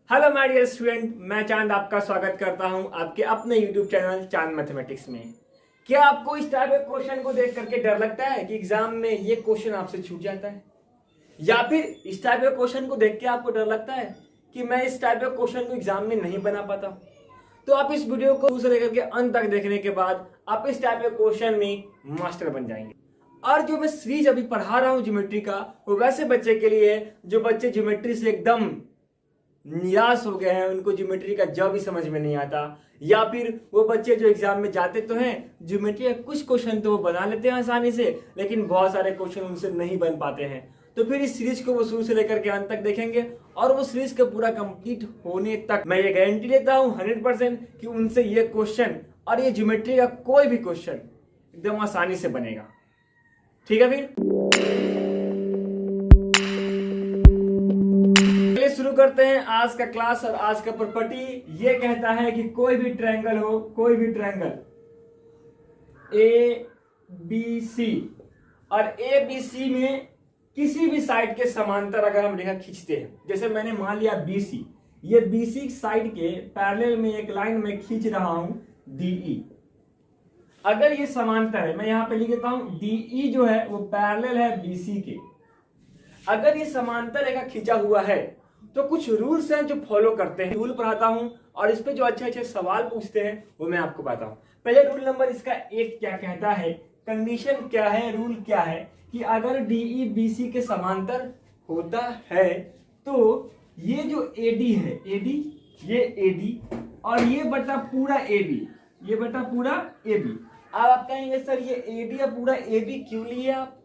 Hello my dear student, मैं चांद आपका स्वागत करता हूं आपके अपने यूट्यूब चैनल चांद मैथमेटिक्स में। क्या आपको इस टाइप के क्वेश्चन को देख करके डर लगता है कि एग्जाम में ये क्वेश्चन आपसे छूट जाता है, या फिर इस टाइप के क्वेश्चन को देख के आपको डर लगता है कि मैं इस टाइप के क्वेश्चन को एग्जाम में नहीं बना पाता? तो आप इस वीडियो को शुरू से लेकर के अंत तक देखने के बाद आप इस टाइप के क्वेश्चन में मास्टर बन जाएंगे। और जो मैं सीरीज अभी पढ़ा रहा हूँ ज्योमेट्री का, वो वैसे बच्चे के लिए है जो बच्चे ज्योमेट्री से एकदम निराश हो गए हैं, उनको ज्योमेट्री का जब भी समझ में नहीं आता, या फिर वो बच्चे जो एग्जाम में जाते तो हैं ज्योमेट्री का कुछ क्वेश्चन तो वो बना लेते हैं आसानी से, लेकिन बहुत सारे क्वेश्चन उनसे नहीं बन पाते हैं। तो फिर इस सीरीज को वो शुरू से लेकर के अंत तक देखेंगे और वो सीरीज का पूरा कंप्लीट होने तक मैं ये गारंटी लेता हूँ 100% कि उनसे ये क्वेश्चन और ये ज्योमेट्री का कोई भी क्वेश्चन एकदम आसानी से बनेगा। ठीक है, फिर शुरू करते हैं आज का क्लास। और आज का प्रॉपर्टी ये कहता है कि कोई भी ट्रायंगल हो, कोई भी ट्रायंगल ए बी सी, और ए बी सी में किसी भी साइड के समांतर अगर हम रेखा खींचते हैं, जैसे मैंने मान लिया बी सी, ये बी सी साइड के पैरेलल में एक लाइन में खींच रहा हूं डीई। अगर ये समांतर है, मैं यहां पे लिख देता हूं डीई जो है वो पैरेलल है बीसी के। अगर ये समांतर रेखा खींचा हुआ है तो कुछ रूल्स हैं जो फॉलो करते हैं, रूल पढ़ाता हूं और इस पे जो अच्छे अच्छे सवाल पूछते हैं वो मैं आपको बताता हूं। पहले रूल नंबर इसका एक क्या कहता है, कंडीशन क्या है, रूल क्या है कि अगर डीई बीसी के समांतर होता है तो ये जो एडी है, एडी, ये एडी और ये बटा पूरा एबी, ये बटा पूरा एबी। अब आप कहेंगे सर ये एडी या पूरा एबी क्यों लिए आप?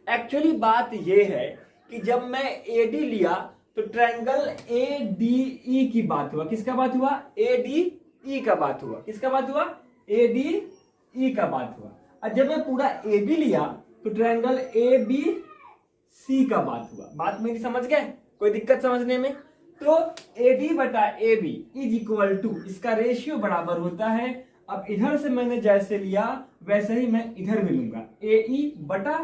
एक्चुअली बात ये है कि जब मैं एडी लिया तो ट्रायंगल एडीई की बात हुआ। किसका बात हुआ? एडीई का बात हुआ। किसका बात हुआ? एडीई का बात हुआ। और जब मैं पूरा एबी लिया तो ट्रायंगल एबीसी का बात हुआ। बात मेरी समझ गए? कोई दिक्कत समझने में? तो एडी बटा एबी इज इक्वल टू, इसका रेशियो बराबर होता है, अब इधर से मैंने जैसे लिया वैसे ही मैं इधर भी लूंगा, एई बटा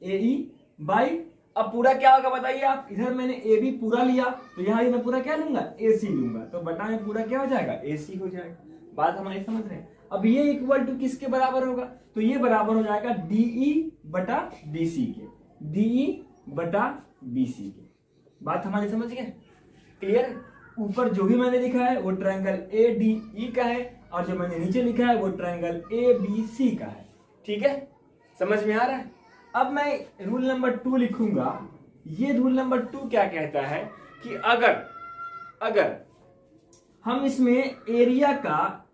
एई बाई, अब पूरा क्या होगा बताइए आप? इधर मैंने ए बी पूरा लिया तो यहाँ मैं पूरा क्या लूंगा? ए सी लूंगा, तो बटा में पूरा क्या हो जाएगा? ए सी हो जाएगा। बात हमारी समझ रहे हैं? अब ये इक्वल टू किसके बराबर होगा? तो ये बराबर हो जाएगा डीई बटा बीसी के, डीई बटा बीसी के। बात हमारी समझ गए? क्लियर? ऊपर जो भी मैंने लिखा है वो ट्रायंगल ए डी ई का है और जो मैंने नीचे लिखा है वो ट्रायंगल ए बी सी का है। ठीक है, समझ में आ रहा है? अब मैं रूल नंबर 2 लिखूंगा। ये रूल नंबर 2 क्या कहता है कि अगर हम इसमें एरिया का,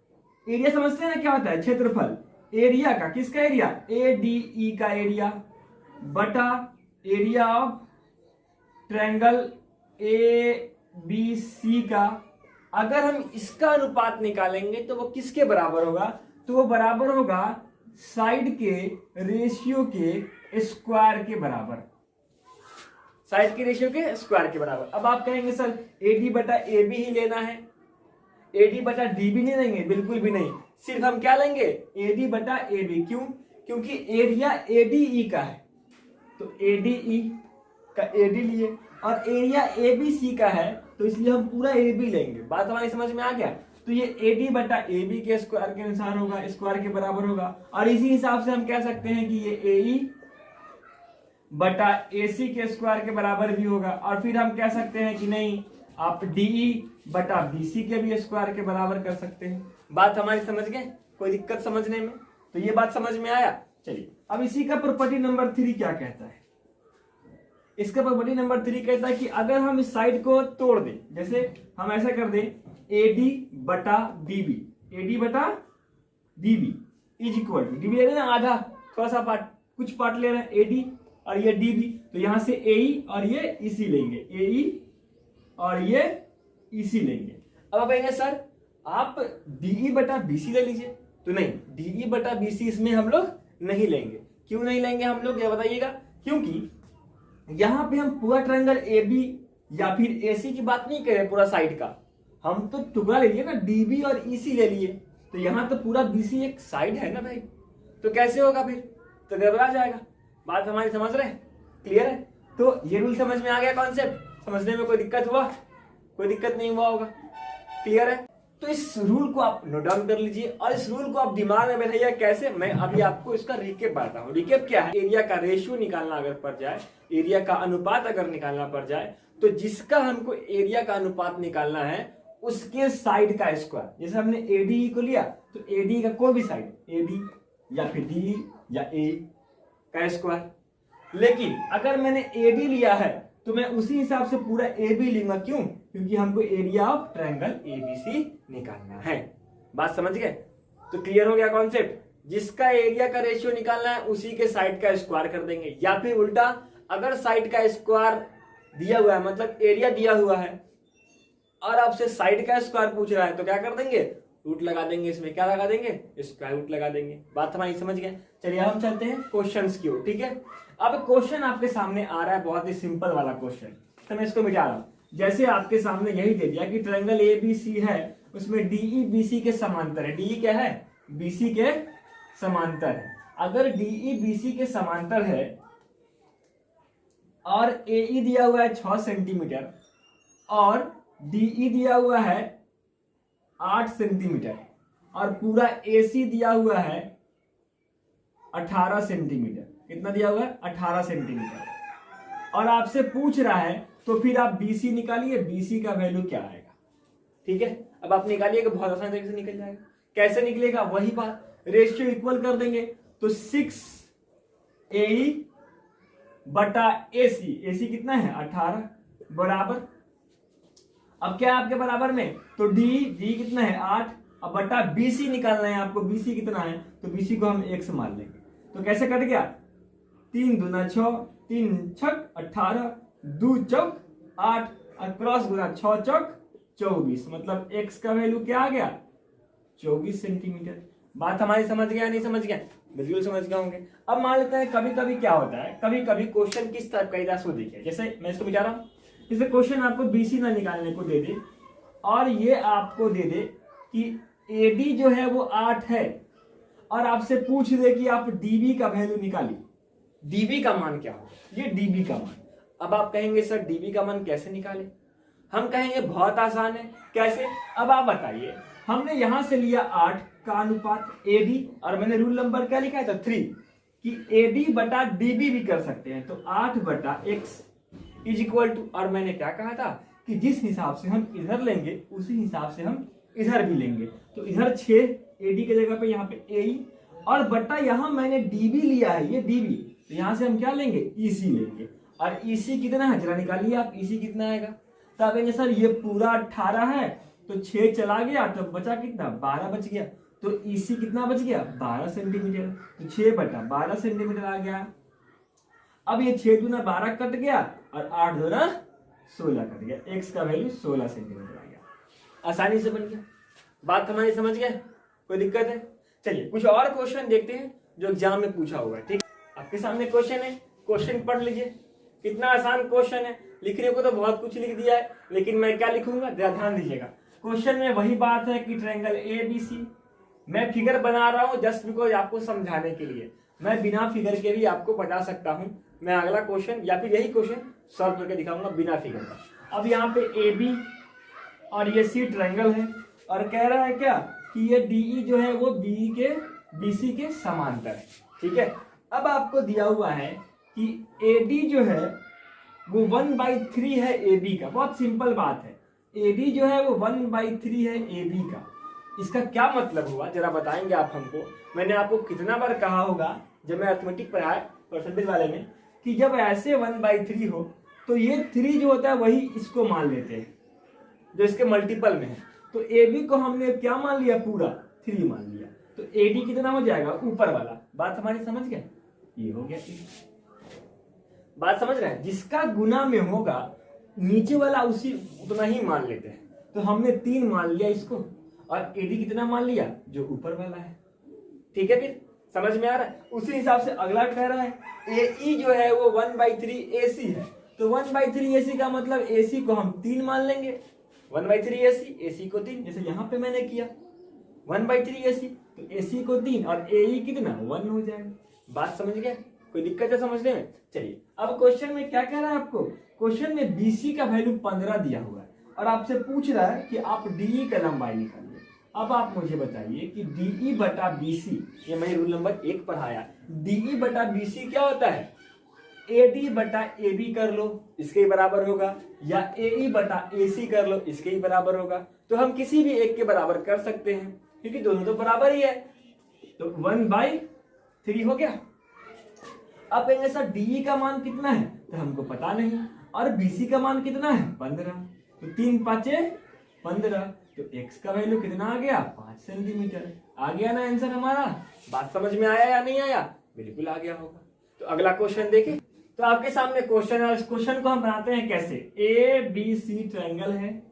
एरिया समझते हैं ना क्या होता है? क्षेत्रफल। एरिया का, किसका एरिया? ए डी ई का एरिया बटा area of triangle A B C का, अगर हम इसका अनुपात निकालेंगे तो वो किसके बराबर होगा? तो वो बराबर होगा साइड के रेशियो के स्क्वायर के बराबर, साइड के रेशियो के स्क्वायर के बराबर। अब आप कहेंगे सर एडी बटा एबी ही लेना है, एडी बटा डीबी नहीं लेंगे? बिल्कुल भी नहीं, सिर्फ हम क्या लेंगे? एडी बटा एबी। क्यों? क्योंकि एरिया एडीई का है तो एडीई का एडी लिए, और एरिया एबीसी का है तो इसलिए हम पूरा एबी लेंगे। बात हमारी समझ में आ गया? तो ये एडी बटा एबी के स्क्वायर के अनुसार होगा, स्क्वायर के बराबर होगा। और इसी हिसाब से हम कह सकते हैं कि ये एई बटा एसी के स्क्वायर के बराबर भी होगा। और फिर हम कह सकते हैं कि नहीं, आप डीई बटा बीसी के भी स्क्वायर के बराबर कर सकते हैं। बात हमारी समझ गए? कोई दिक्कत समझने में? तो ये बात समझ में आया? चलिए, अब इसी का प्रॉपर्टी नंबर 3 क्या कहता है? इसका प्रॉपर्टी नंबर 3 कहता है कि अगर हम इस साइड को तोड़ दें, जैसे हम ऐसा कर दें एडी बटा बीबी, एडी बटा बीबी इज इक्वल टू, डीबी ले रहे हैं ना आधा, थोड़ा सा पार्ट, कुछ पार्ट ले रहे हैं एडी और ये डीबी, तो यहां से एई और ये इसी लेंगे, एई और ये इसी लेंगे। अब आप कहेंगे सर आप डीई बटा बीसी ले लीजिए, तो नहीं, डीई बटा बीसी इसमें हम लोग नहीं लेंगे। क्यों नहीं लेंगे हम लोग, ये बताइएगा? क्योंकि यहां पे हम पूरा ट्रायंगल एबी या फिर एसी की बात नहीं कर रहे, पूरा साइड का, हम तो टुकड़ा ले लिए ना, डीबी और ईसी ले लिए, तो यहां तो पूरा बीसी एक साइड है ना भाई, तो कैसे होगा फिर? तो गड़बड़ा जाएगा। बात हमारी समझ रहे हैं? क्लियर है? तो ये रूल समझ में आ गया, कॉन्सेप्ट समझने में कोई दिक्कत हुआ? कोई दिक्कत नहीं हुआ होगा, क्लियर है। तो इस रूल को आप नोट डाउन कर लीजिए और इस रूल को आप दिमाग में बैठाइए। कैसे, मैं अभी आपको इसका रिकेप बताता हूँ। रिकेप क्या है, एरिया का रेशियो निकालना अगर पड़ जाए, एरिया का अनुपात अगर निकालना पड़ जाए, तो जिसका हमको एरिया का अनुपात निकालना है उसके साइड का स्क्वायर। जैसे हमने एडी को लिया तो एडी का कोई भी साइड, एडी या फिर डी या ए का स्क्वायर। लेकिन अगर मैंने एडी लिया है तो मैं उसी हिसाब से पूरा ए बी लूंगा। क्यों? क्योंकि हमको एरिया ऑफ ट्रायंगल एबीसी निकालना है। बात समझ गए? तो क्लियर हो गया कॉन्सेप्ट। जिसका एरिया का रेशियो निकालना है उसी के साइड का स्क्वायर कर देंगे, या फिर उल्टा, अगर साइड का स्क्वायर दिया हुआ है, मतलब एरिया दिया हुआ है और आपसे साइड का स्क्वायर पूछ रहा है, तो क्या कर देंगे, रूट लगा देंगे। इसमें क्या लगा देंगे, स्क्वायर रूट लगा देंगे। बात हमारी समझ गए। चलिए हम चलते हैं क्वेश्चंस की ओर, ठीक है। अब क्वेश्चन आपके सामने आ रहा है, बहुत ही सिंपल वाला क्वेश्चन, तो मैं इसको मिटा रहा हूं। जैसे आपके सामने यही दे दिया कि ट्रायंगल एबीसी है, उसमें डीई बीसी के समांतर है। डीई क्या है, बीसी के समांतर है। अगर डीई बीसी के समांतर है और एई दिया हुआ है 6 सेंटीमीटर और डीई दिया हुआ है 8 सेंटीमीटर और पूरा एसी दिया हुआ है 18 सेंटीमीटर। कितना दिया हुआ है, 18 सेंटीमीटर। और आपसे पूछ रहा है तो फिर आप बीसी निकालिए, बीसी का वैल्यू क्या आएगा, ठीक है। अब आप निकालिएगा, बहुत आसान तरीके से निकल जाएगा। कैसे निकलेगा, वही बात, रेशियो इक्वल कर देंगे तो 6 AE बटा AC, AC कितना है 18 बराबर, अब क्या है आपके बराबर में, तो डी कितना है 8, अब बटा BC निकालना है आपको, BC कितना है, तो BC को हम 1 से मान लेंगे। तो कैसे कट गया, 3 दूना 6, 3 छक 18, 2 चौक 8 और क्रॉस गुना 6 चौक 24, मतलब x का वैल्यू क्या आ गया, 24 सेंटीमीटर। बात हमारी समझ गया, नहीं समझ गया, बिल्कुल समझ गए होंगे। अब मान लेते हैं कभी कभी क्या होता है, कभी कभी क्वेश्चन किस टाइप का इधर से देखिए, जैसे मैं इसको मिटा रहा हूँ, जैसे क्वेश्चन आपको BC ना निकालने को दे दे और ये आपको दे दे कि AD जो है वो 8 है और आपसे पूछ दे कि आप DB का वैल्यू निकालिए, DB का मान क्या हो, ये DB का मान। अब आप कहेंगे सर DB का मान कैसे निकाले, हम कहेंगे बहुत आसान है। कैसे, अब आप बताइए, हमने यहां से लिया 8 का अनुपात AD और मैंने रूल नंबर क्या लिखा है था 3 कि AD बटा DB भी कर सकते हैं, तो 8 बटा x इज इक्वल टू, और मैंने क्या कहा था कि जिस हिसाब से हम इधर लेंगे उसी हिसाब से हम इधर भी लेंगे। तो इधर 6 AD के जगह पे यहाँ पे AE और बटा यहाँ मैंने DB लिया है, ये DB, तो यहाँ से हम क्या लेंगे EC लेंगे। और EC कितना है जरा निकालिए आप, EC कितना आएगा, तो आप कहेंगे सर ये पूरा 18 है तो 6 चला गया तो बचा कितना, 12 बच गया, तो EC कितना बच गया 12 सेंटीमीटर, तो 6 बटा 12 सेंटीमीटर आ गया। अब ये 6 दूना 12 कट गया और 8 दूना 16 कट गया, x का वैल्यू 16 सेंटीमीटर आ गया। आसानी से बन गया। बात हमारी समझ गए, कोई दिक्कत है? चलिए कुछ और क्वेश्चन देखते हैं जो एग्जाम में पूछा हुआ है, ठीक। आपके सामने क्वेश्चन है, क्वेश्चन पढ़ लीजिए। कितना आसान क्वेश्चन है, लिखने को तो बहुत कुछ लिख दिया है, लेकिन मैं क्या लिखूंगा ध्यान दीजिएगा। क्वेश्चन में वही बात है कि ट्रायंगल ABC, मैं फिगर बना रहा हूं जस्ट बिकॉज आपको समझाने के लिए, मैं बिना फिगर के भी आपको बता सकता हूं। मैं अगला क्वेश्चन या फिर यही क्वेश्चन सॉल्व करके दिखाऊंगा बिना फिगर का। अब यहाँ पे AB और ये C ट्रायंगल है और कह रहा है क्या कि ये DE जो है वो BC के समांतर है, ठीक है। अब आपको दिया हुआ है कि AD जो है वो 1/3 है AB का, बहुत सिंपल बात है। AD जो है वो 1/3 है AB का, इसका क्या मतलब हुआ जरा बताएंगे आप हमको। मैंने आपको कितना बार कहा होगा जब मैं अर्थमेटिक पढ़ाया परसेंटेज वाले में कि जब ऐसे 1/3 हो तो ये 3 जो होता है वही इसको मान लेते हैं जो इसके मल्टीपल में है। तो AB को हमने क्या मान लिया, पूरा 3 मान लिया, तो AD कितना हो जाएगा ऊपर वाला। बात हमारी समझ गए, ये हो गया। बात समझ रहे हैं, जिसका गुना में होगा नीचे वाला उसी उतना ही मान लेते हैं। तो हमने 3 मान लिया इसको और AD कितना मान लिया जो ऊपर वाला है, ठीक है। फिर समझ में आ रहा है। उसी हिसाब से अगला कह रहा है AE जो है वो 1/3 AC है, तो 1/3 AC का मतलब AC को हम 3 मान लेंगे, 1/3 AC को 3, जैसे यहाँ पे मैंने किया 1/3 AC, तो AC को 3 और AE कितना 1 हो जाएगा। बात समझ गए, कोई दिक्कत है समझने में? चलिए अब क्वेश्चन में क्या कह रहा है आपको, क्वेश्चन में BC का वैल्यू 15 दिया हुआ है, और आपसे पूछ रहा है कि आप डीई का लंबाई निकालिए। अब आप मुझे बताइए कि डीई बटा बीसी, ये मैंने रूल नंबर 1 पढ़ाया, डीई बटा बीसी क्या होता है? एडी बटा एबी कर लो, इसके ही बराबर होगा, या एई बटा एसी कर लो, इसके ही बराबर होगा। तो हम किसी भी एक के बराबर कर सकते हैं क्योंकि दोनों तो बराबर ही है। तो 1/3 हो गया। अब कहेंगे सर डीई का मान कितना है, तो हमको पता नहीं, और बीसी का मान कितना है 15, तो 3 5 15, तो x का वैल्यू कितना आ गया 5 सेंटीमीटर। आ गया ना आंसर हमारा? बात समझ में आया या नहीं आया? बिल्कुल आ गया होगा। तो अगला क्वेश्चन देखें। तो आपके सामने क्वेश्चन है, इस क्वेश्चन को हम बनाते हैं कैसे? ए बी सी ट्रायंगल है,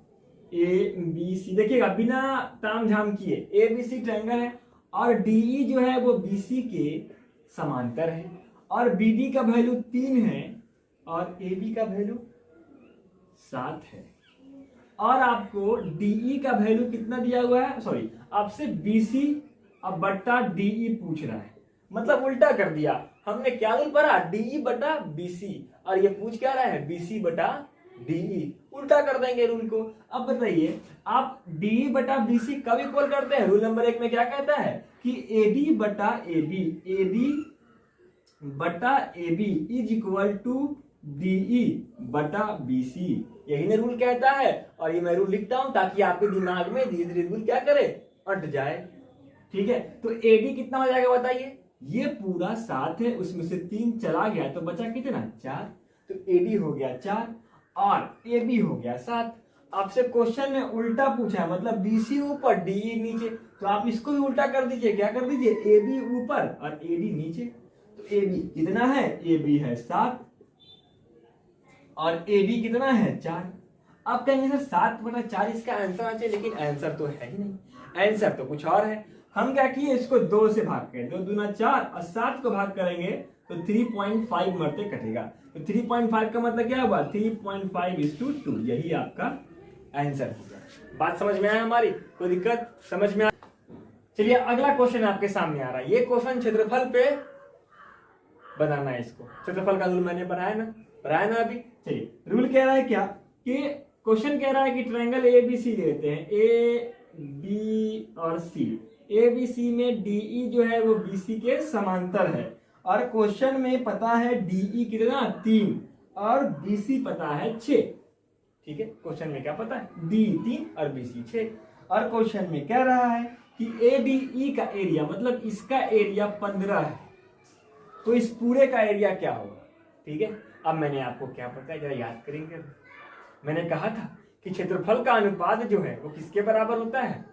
ए बी सी, देखिएगा बिना ताम झाम किए, ए बी सी ट्रायंगल है और डीई जो है वो बीसी के समांतर है, और बीडी का वैल्यू 3 है और एबी का वैल्यू 7 है, और आपको डीई का वैल्यू कितना दिया हुआ है, सॉरी आपसे बीसी अब बट्टा डीई पूछ रहा है। मतलब उल्टा कर दिया हमने, क्या रूल पढ़ा? डीई बटा बीसी, और ये पूछ क्या रहा है? बीसी बटा डीई। उल्टा कर देंगे रूल को। अब बताइए आप डीई बटा बीसी कब इक्वल करते हैं? रूल नंबर 1 में क्या कहता है कि एडी बटा एबी, एडी बटा AB is equal to DE बटा बीसी। यही ना रूल कहता है, और ये मैं रूल लिखता हूं ताकि आपके दिमाग में धीरे धीरे रूल क्या करे, अट जाए। ठीक है, तो एडी कितना हो जाएगा बताइए? ये पूरा 7 है, उसमें से 3 चला गया तो बचा कितना 4, तो एडी हो गया 4 और एबी हो गया 7। आपसे क्वेश्चन में उल्टा पूछा है, मतलब बीसी ऊपर डीई नीचे, तो आप इसको भी उल्टा कर दीजिए। क्या कर दीजिए? एबी ऊपर और एडी नीचे। तो एबी कितना है? एबी है 7 और एडी कितना है 4। अब कहेंगे सर 7/4 इसका आंसर आना चाहिए, लेकिन आंसर तो है ही नहीं, आंसर तो कुछ और है। हम क्या किए, इसको 2 से भाग करें, 2 दूना 4 और 7 को भाग करेंगे तो 3.5 मरते कटेगा। तो 3.5 का मतलब क्या हुआ? 3.5:2, यही आपका आंसर होगा। बात समझ में आया हमारी? कोई दिक्कत समझ में आया? चलिए अगला क्वेश्चन आपके सामने आ रहा है। ये क्वेश्चन क्षेत्रफल पे बनाना है, इसको क्षेत्रफल का रूल मैंने बनाया ना अभी। चलिए रूल कह रहा है क्या कि क्वेश्चन कह रहा है कि ट्रायंगल ए बी सी लेते हैं, ए बी और सी। ए बी सी में डीई जो है वो बीसी के समांतर है, और क्वेश्चन में पता है डीई कितना 3 और बीसी पता है 6। ठीक है, क्वेश्चन में क्या पता है? डी 3 और बीसी 6, और क्वेश्चन में कह रहा है कि ए डी ई का एरिया, मतलब इसका एरिया 15 है, तो इस पूरे का एरिया क्या होगा? ठीक है, अब मैंने आपको क्या बताया जरा याद करेंगे। मैंने कहा था कि क्षेत्रफल का अनुपात जो है वो किसके बराबर होता है?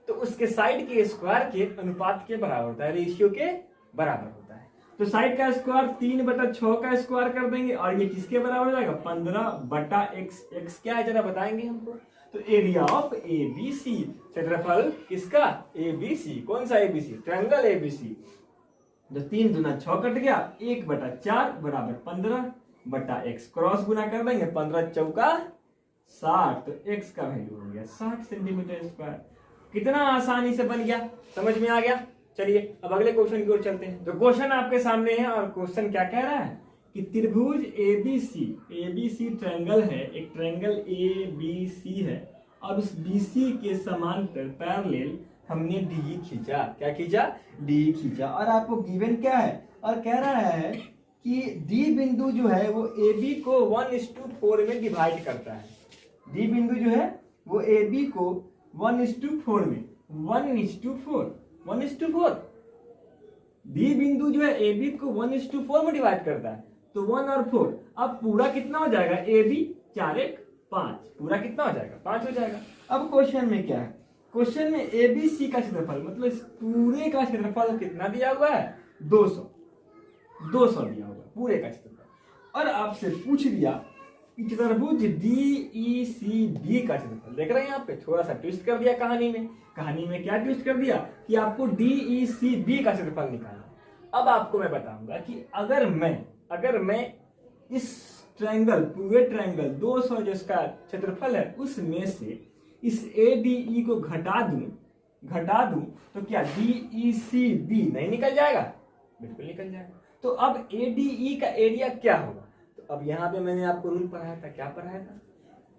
तो उसके साइड के स्क्वायर के अनुपात के बराबर होता है, रेशियो के बराबर होता है। तो साइड का स्क्वायर 3/6 का स्क्वायर कर देंगे, और ये किसके बराबर हो जाएगा? 15/x। x क्या है जरा बताएंगे हमको? तो एरिया ऑफ एबीसी, क्षेत्रफल किसका? एबीसी। कौन सा एबीसी? Triangle ABC. तो 3 दूना 6 कट गया, 1/4 बराबर 15/x, क्रॉस गुना कर देंगे, 15 चौका 60, तो x का वैल्यू हो गया 60 सेंटीमीटर स्क्वायर। कितना आसानी से बन गया, समझ में आ गया। चलिए अब अगले क्वेश्चन की ओर चलते हैं। तो क्वेश्चन आपके सामने है, और क्वेश्चन क्या कह रहा है कि त्रिभुज एबीसी ट्रायंगल है, एक ट्रायंगल एबीसी है, और उस बीसी के समांतर पैरेलल हमने डी खींचा। क्या खींचा? डी खींचा, और आपको गिवन क्या है? और कह रहा है कि डी बिंदु जो है वो ए बी को 1:4 में डिवाइड करता है। डी बिंदु जो है वो ए बी को 1:4 में, 1:4 डी बिंदु जो है ए बी को 1:4 में डिवाइड करता है, तो 1 और 4। अब पूरा कितना हो जाएगा? ए बी 4 1 5, पूरा कितना हो जाएगा? 5 हो जाएगा। अब क्वेश्चन में क्या है? क्वेश्चन में एबीसी का क्षेत्रफल, मतलब इस पूरे का क्षेत्रफल कितना दिया हुआ है? 200 दिया हुआ है पूरे का क्षेत्रफल। और आपसे पूछ दिया कि चतुर्भुज डीईसीबी का क्षेत्रफल। देख रहे हैं यहाँ पे थोड़ा सा ट्विस्ट कर दिया कहानी में। कहानी में क्या ट्विस्ट कर दिया कि आपको डीईसीबी का क्षेत्रफल निकालना। अब आपको मैं बताऊंगा कि अगर मैं इस ट्रायंगल, पूरे ट्रायंगल 200 जिसका क्षेत्रफल है उसमें से इस एडीई को घटा दूं तो क्या डीईसीबी नहीं निकल जाएगा? बिल्कुल निकल जाएगा। तो अब एडीई का एरिया क्या होगा? तो अब यहाँ पे मैंने आपको रूल पढ़ाया था, क्या पढ़ाया था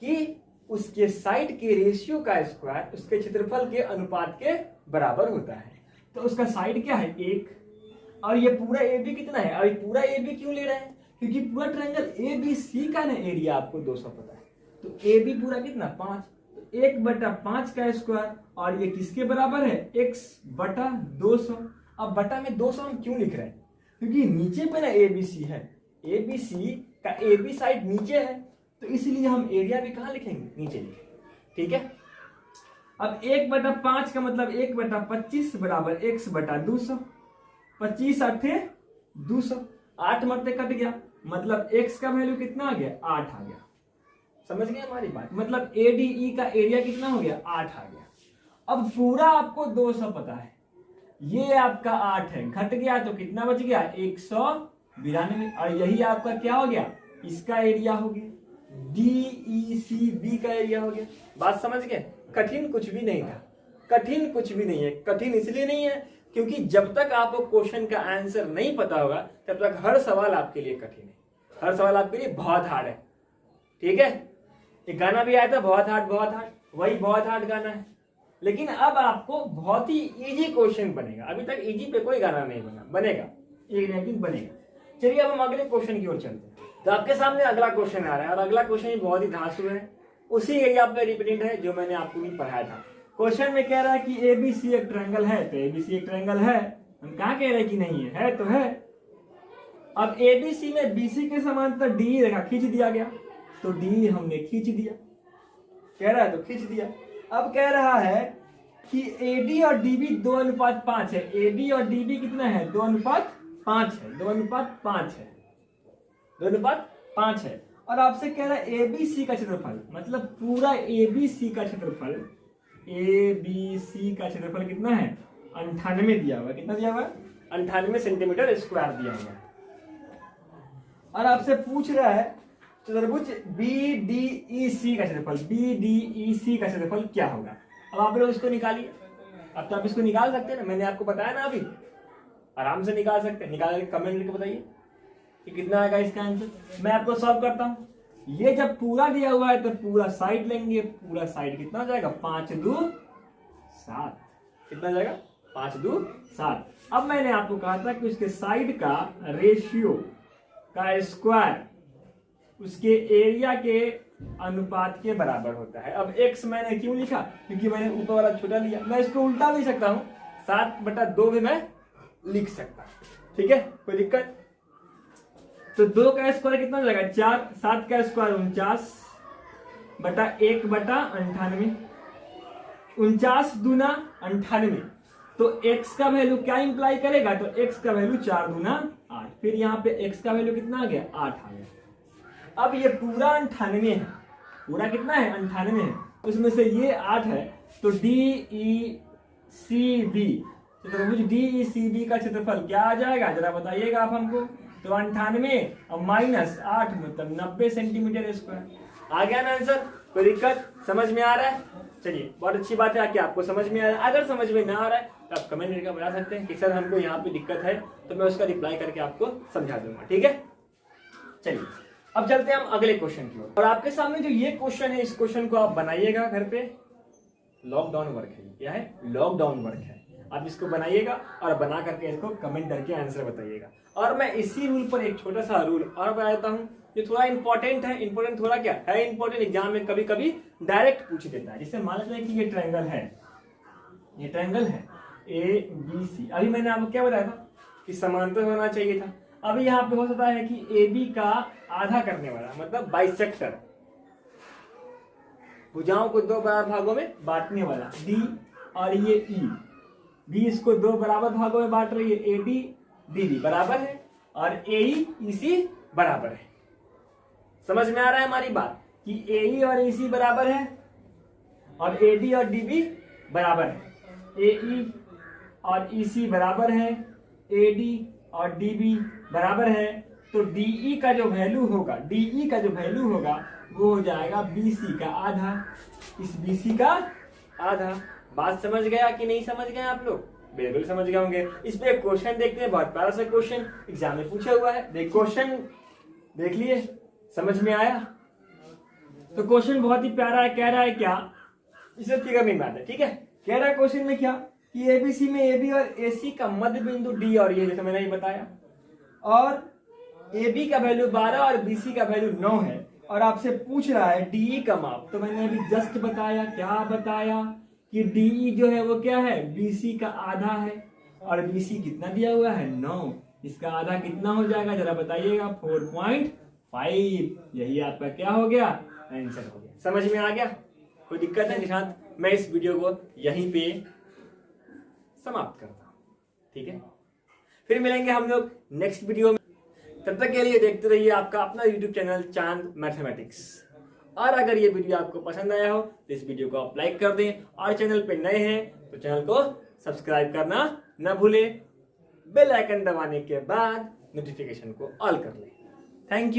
कि उसके साइड के रेशियो का स्क्वायर उसके क्षेत्रफल के अनुपात के बराबर होता है। तो उसका साइड क्या है 1, और ये पूरा ए बी कितना है, और पूरा ए बी क्यों ले रहे हैं, क्योंकि पूरा ट्रायंगल ए बी सी का ना एरिया आपको 200 पता है, तो ए बी पूरा कितना 5, तो 1/5 का स्क्वायर, और ये किसके बराबर है x/200। अब बटा में 200 हम क्यों लिख रहे हैं, क्योंकि नीचे पे ना ए बी सी है, ए बी सी का ए बी साइड नीचे है, तो इसलिए हम एरिया भी कहाँ लिखेंगे, नीचे लिखेंगे। ठीक है, अब 1/5 का मतलब 1/25 बराबर x/200, 25 8 200, 8 मरते कट गया, मतलब x का वैल्यू कितना आ गया 8 आ गया। समझ गए हमारी बात, मतलब ADE का एरिया कितना हो गया 8 आ गया। अब पूरा आपको 200 पता है, ये आपका 8 है, घट गया तो कितना बच गया 192, और यही आपका क्या हो गया, इसका एरिया हो गया, DECB का एरिया हो गया। बात समझ गए, कठिन कुछ भी नहीं था, कठिन कुछ भी नहीं है। कठिन इसलिए नहीं है क्योंकि जब तक आपको क्वेश्चन का आंसर नहीं पता होगा तब तक हर सवाल आपके लिए कठिन है, हर सवाल आपके लिए बहुत हार्ड है। ठीक है, एक गाना भी आया था बहुत हार्ड, वही बहुत हार्ड गाना है, लेकिन अब आपको बहुत ही इजी क्वेश्चन बनेगा। अभी तक इजी पे कोई गाना नहीं बनेगा, एक ना एक दिन बनेगा। चलिए अब हम अगले क्वेश्चन की ओर चलते हैं। तो आपके सामने अगला क्वेश्चन आ रहा है, और अगला क्वेश्चन बहुत ही धांसू है, उसी एरिया पे रिपीटेड है जो मैंने आपको भी पढ़ाया था। क्वेश्चन में कह रहा है कि एबीसी एक ट्रायंगल है, तो एबीसी एक ट्रायंगल है, हम कहाँ कह रहे हैं कि नहीं है तो है। अब एबीसी में बीसी के समांतर डी रेखा खींच दिया गया, तो डी हमने खींच दिया, कह रहा है तो खींच दिया। अब कह रहा है कि एडी और डीबी 2:5 है, एडी और डीबी कितना है 2:5 है, 2:5 है, 2:5 है। और आपसे कह रहा है एबीसी का क्षेत्रफल, मतलब पूरा एबीसी का क्षेत्रफल, एबीसी का क्षेत्रफल कितना है 98 दिया हुआ है, कितना दिया हुआ है 98 सेंटीमीटर स्क्वायर दिया हुआ है। और आपसे पूछ रहा है चतुर्भुज BDEC का क्षेत्रफल, BDEC का क्षेत्रफल क्या होगा। अब आप लोग इसको निकालिए, अब तो आप इसको निकाल सकते हैं ना, मैंने आपको बताया ना, अभी आराम से निकाल सकते हैं। निकाल के कमेंट करके बताइए कि कितना आएगा इसका आंसर। मैं आपको सॉल्व करता हूँ। ये जब पूरा दिया हुआ है तो पूरा साइड लेंगे, पूरा साइड कितना हो जाएगा 5 2 7, कितना जाएगा 5 2 7। अब मैंने आपको कहा था कि उसके साइड का रेशियो का स्क्वायर उसके एरिया के अनुपात के बराबर होता है। अब x मैंने क्यों लिखा, क्योंकि मैंने ऊपर वाला छोटा लिया, मैं इसको उल्टा लिख सकता हूँ, 7/2 भी मैं लिख सकता हूँ। ठीक है, कोई दिक्कत। तो 2 का स्क्वायर कितना हो जाएगा 4, 7 का स्क्वायर 49/1/98, 49 दूना 98। तो x का वैल्यू क्या इंप्लाई करेगा, तो x का वैल्यू 4 दूना 8, फिर यहाँ पे x का वैल्यू कितना आ गया 8 आ गया। अब ये पूरा 98 है, पूरा कितना है 98 है, उसमें से ये 8 है, तो DECB, चतुर्भुज DECB का क्षेत्रफल क्या आ जाएगा जरा बताइएगा आप हमको। तो 98 और -8 मतलब 90 सेंटीमीटर स्क्वायर। आ गया ना आंसर, कोई दिक्कत, समझ में आ रहा है। चलिए बहुत अच्छी बात है कि आपको समझ में आ रहा है। अगर समझ में ना आ रहा है तो आप कमेंट करके बता सकते हैं कि सर हमको यहाँ पे दिक्कत है, तो मैं उसका रिप्लाई करके आपको समझा दूंगा। ठीक है, चलिए अब चलते हैं हम अगले क्वेश्चन की ओर। और आपके सामने जो ये क्वेश्चन है, इस क्वेश्चन को आप बनाइएगा घर पे, लॉकडाउन वर्क है। क्या है, लॉकडाउन वर्क है। आप इसको बनाइएगा और बना करके इसको कमेंट करके आंसर बताइएगा। और मैं इसी रूल पर एक छोटा सा रूल और बता देता हूँ, जो थोड़ा इंपॉर्टेंट है। इंपॉर्टेंट थोड़ा क्या है, इंपॉर्टेंट एग्जाम में कभी कभी डायरेक्ट पूछ देता है। जैसे मान लेते हैं कि ये ट्रायंगल है, ये ट्रायंगल है ABC। अभी मैंने आपको क्या बताया था कि समांतर होना चाहिए था। अभी यहाँ पे हो सकता है कि AB का आधा करने वाला, मतलब बाइसेक्टर, भुजाओं को 2 बराबर भागों में बांटने वाला D, और ये E, B इसको 2 बराबर भागों में बांट रही है, AD DB बराबर है, और AE EC बराबर है। समझ में आ रहा है हमारी बात कि AE और EC बराबर है, और AD और DB बराबर है, AE और EC बराबर है, AD और DB बराबर है। तो DE का जो वैल्यू होगा, DE का जो वैल्यू होगा वो हो जाएगा BC का आधा, इस BC का आधा। बात समझ गया कि नहीं समझ गए आप लोग? बिल्कुल समझ गए होंगे। इस पे एक क्वेश्चन देखते हैं, बहुत प्यारा सा क्वेश्चन एग्जाम में पूछा हुआ है। देख क्वेश्चन देख लिए, समझ में आया? तो क्वेश्चन बहुत ही प्यारा है, कह रहा है क्या, इसे फिगर नहीं मारना, ठीक है। कह रहा है क्वेश्चन में क्या कि एबीसी में एबी और एसी का मध्य बिंदु डी और ये, जैसे मैंने ही बताया, और एबी का वैल्यू 12 और बीसी का वैल्यू 9 है, और आपसे पूछ रहा है डीई का माप। तो मैंने अभी जस्ट बताया, क्या बताया कि डीई जो है वो क्या है, बीसी का आधा है, और बीसी कितना दिया हुआ है 9, इसका आधा कितना हो जाएगा जरा बताइएगा, 4.5। यही आपका क्या हो गया, आंसर हो गया। समझ में आ गया, कोई दिक्कत है निशांत? मैं इस वीडियो को यहीं पे समाप्त करता हूं, ठीक है। फिर मिलेंगे हम लोग नेक्स्ट वीडियो में, तब तक के लिए देखते रहिए आपका अपना यूट्यूब चैनल चांद मैथमेटिक्स। और अगर ये वीडियो आपको पसंद आया हो तो इस वीडियो को आप लाइक कर दें, और चैनल पे नए हैं तो चैनल को सब्सक्राइब करना न भूलें, बेल आइकन दबाने के बाद नोटिफिकेशन को ऑल कर लें। Thank you.